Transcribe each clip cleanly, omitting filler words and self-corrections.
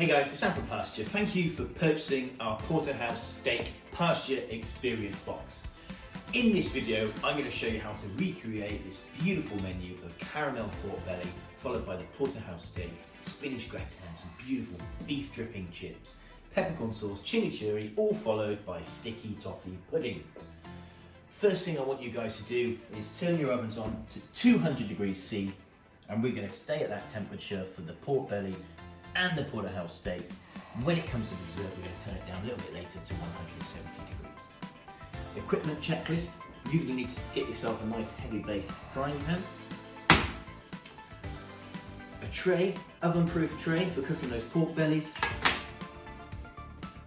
Hey guys, it's Sam from Pasture. Thank you for purchasing our Porterhouse Steak Pasture Experience box. In this video, I'm going to show you how to recreate this beautiful menu of caramel pork belly, followed by the Porterhouse steak, spinach gratin, some beautiful beef dripping chips, peppercorn sauce, chimichurri, all followed by sticky toffee pudding. First thing I want you guys to do is turn your ovens on to 200 degrees C, and we're going to stay at that temperature for the pork belly and the Porterhouse steak. When it comes to dessert, we're going to turn it down a little bit later to 170 degrees. Equipment checklist: you're going to need to get yourself a nice heavy base frying pan, a tray, oven-proof tray for cooking those pork bellies,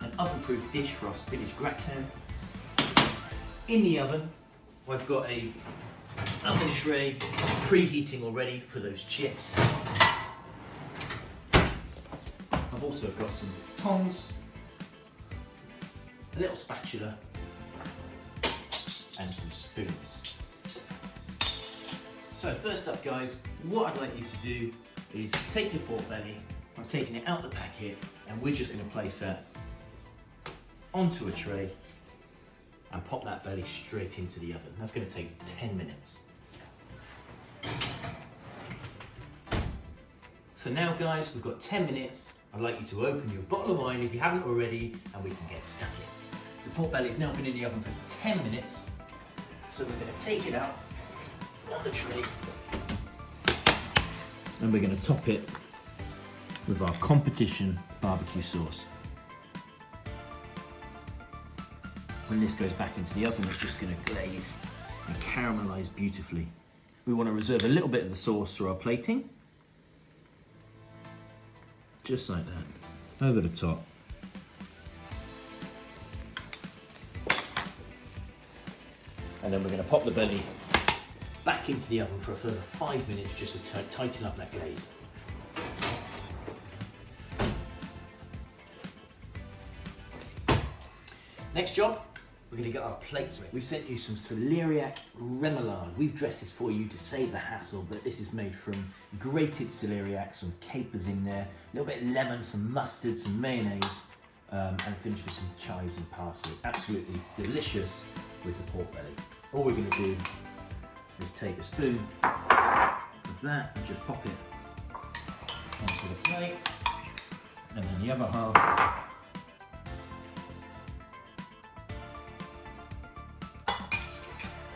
an oven-proof dish for our spinach gratin. In the oven, I've got a oven tray preheating already for those chips. I've also got some tongs, a little spatula, and some spoons. So first up guys, what I'd like you to do is take your pork belly. I've taken it out the packet and we're just going to place that onto a tray and pop that belly straight into the oven. That's going to take 10 minutes. For now guys, we've got 10 minutes. I'd like you to open your bottle of wine if you haven't already, and we can get stuck in. The pork belly's now been in the oven for 10 minutes, so we're going to take it out on the tray, and we're going to top it with our competition barbecue sauce. When this goes back into the oven, it's just going to glaze and caramelise beautifully. We want to reserve a little bit of the sauce for our plating. Just like that, over the top. And then we're going to pop the belly back into the oven for a further 5 minutes just to tighten up that glaze. Next job, we're going to get our plates ready. We've sent you some celeriac remoulade. We've dressed this for you to save the hassle, but this is made from grated celeriac, some capers in there, a little bit of lemon, some mustard, some mayonnaise, and finished with some chives and parsley. Absolutely delicious with the pork belly. All we're going to do is take a spoon of that and just pop it onto the plate, and then the other half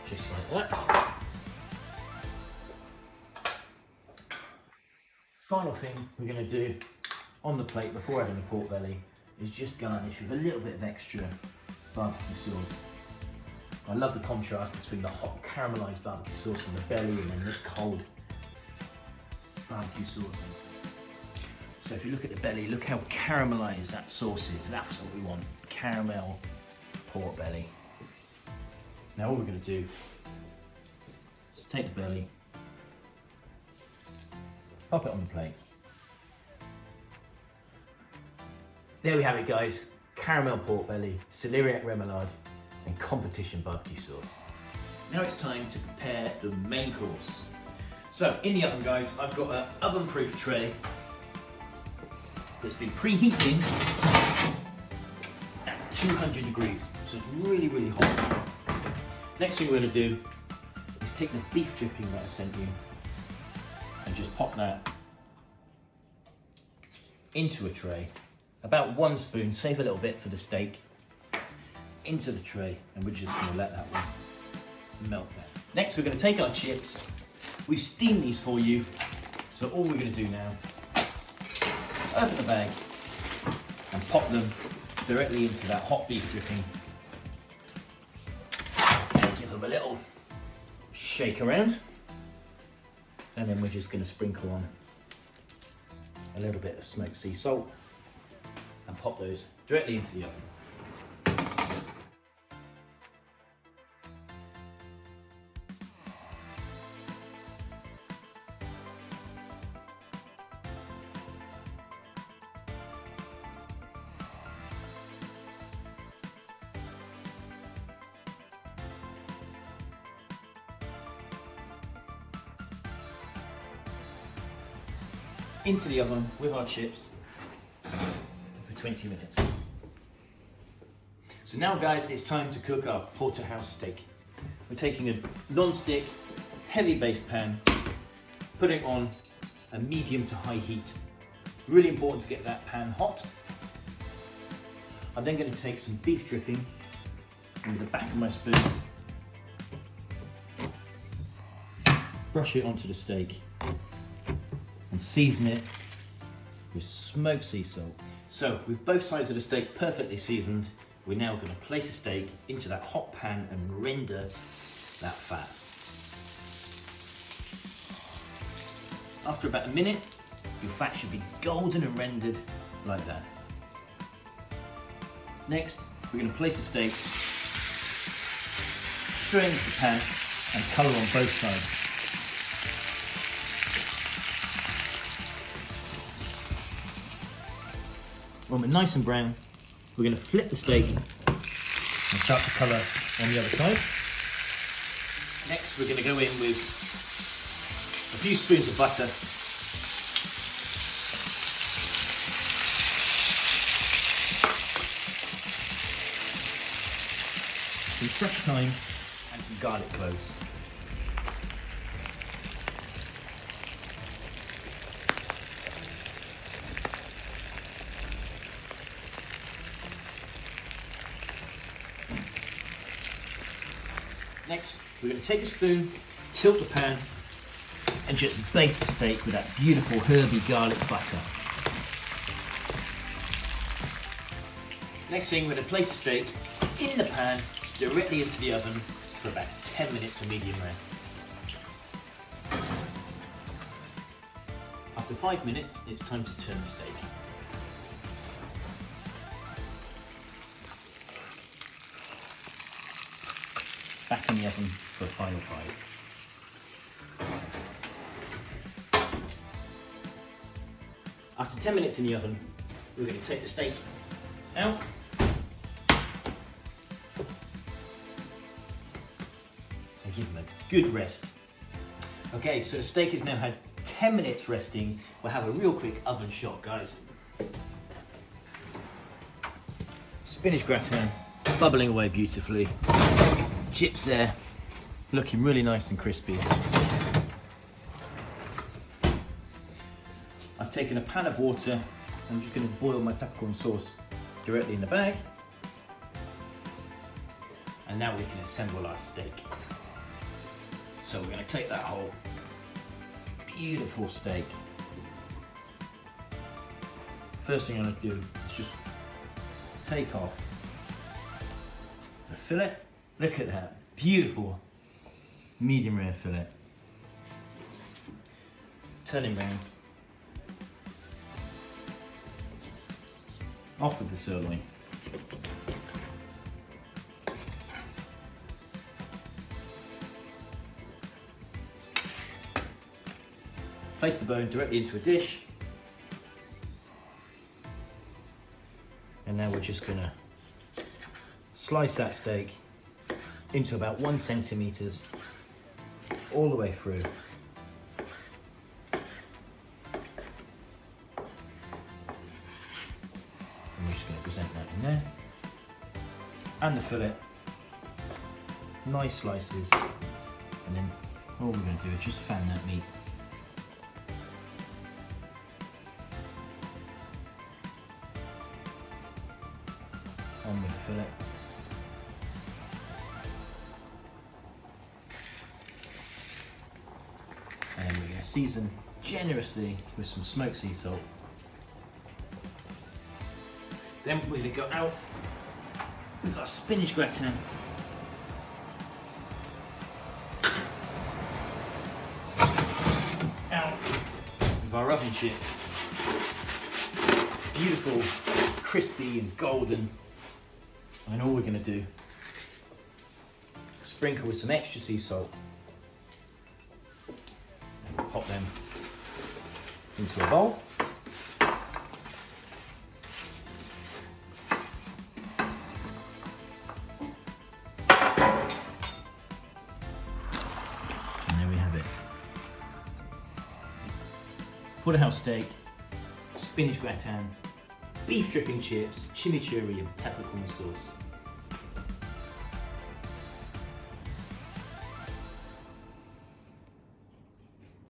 just like that. Final thing we're going to do on the plate before adding the pork belly is just garnish with a little bit of extra barbecue sauce. I love the contrast between the hot caramelised barbecue sauce on the belly and then this cold barbecue sauce. So if you look at the belly, look how caramelised that sauce is. That's what we want, caramel pork belly. Now all we're going to do is take the belly, pop it on the plate. There we have it guys, caramel pork belly, celeriac remoulade and competition barbecue sauce. Now it's time to prepare the main course. So in the oven guys, I've got an oven-proof tray that's been preheating at 200 degrees, so it's really, really hot. Next thing we're going to do is take the beef dripping that I sent you and just pop that into a tray. About 1 spoon, save a little bit for the steak, into the tray, and we're just going to let that one melt down. Next we're going to take our chips. We've steamed these for you, so all we're going to do now, open the bag and pop them directly into that hot beef dripping. Give them a little shake around, and then we're just going to sprinkle on a little bit of smoked sea salt and pop those directly into the oven. Into the oven with our chips. 20 minutes. So now guys, it's time to cook our porterhouse steak. We're taking a non-stick, heavy based pan, putting it on a medium to high heat. Really important to get that pan hot. I'm then going to take some beef dripping with the back of my spoon, brush it onto the steak and season it with smoked sea salt. So with both sides of the steak perfectly seasoned, we're now going to place the steak into that hot pan and render that fat. After about a minute, your fat should be golden and rendered like that. Next, we're going to place the steak straight into the pan and colour on both sides. When we're nice and brown, we're going to flip the steak and start to colour on the other side. Next, we're going to go in with a few spoons of butter, some fresh thyme and some garlic cloves. Next, we're going to take a spoon, tilt the pan, and just baste the steak with that beautiful herby garlic butter. Next thing, we're going to place the steak in the pan, directly into the oven for about 10 minutes for medium rare. After 5 minutes, it's time to turn the steak. Back in the oven for a final 5. After 10 minutes in the oven, we're going to take the steak out and give them a good rest. Okay, so the steak has now had 10 minutes resting. We'll have a real quick oven shot, guys. Spinach gratin, bubbling away beautifully. Chips there, looking really nice and crispy. I've taken a pan of water. I'm just going to boil my peppercorn sauce directly in the bag. And now we can assemble our steak. So we're going to take that whole beautiful steak. First thing I'm going to do is just take off the fillet. Look at that, beautiful medium rare fillet. Turn him round. Off with the sirloin. Place the bone directly into a dish. And now we're just gonna slice that steak into about 1 centimetre all the way through. And we're just going to present that in there. And the fillet, nice slices, and then all we're going to do is just fan that meat. On with the fillet. And we're going to season generously with some smoked sea salt. Then we're going to go out with our spinach gratin. Out with our oven chips. Beautiful, crispy and golden. And all we're going to do, sprinkle with some extra sea salt. Pop them into a bowl. And there we have it. Porterhouse steak, spinach gratin, beef dripping chips, chimichurri and peppercorn sauce.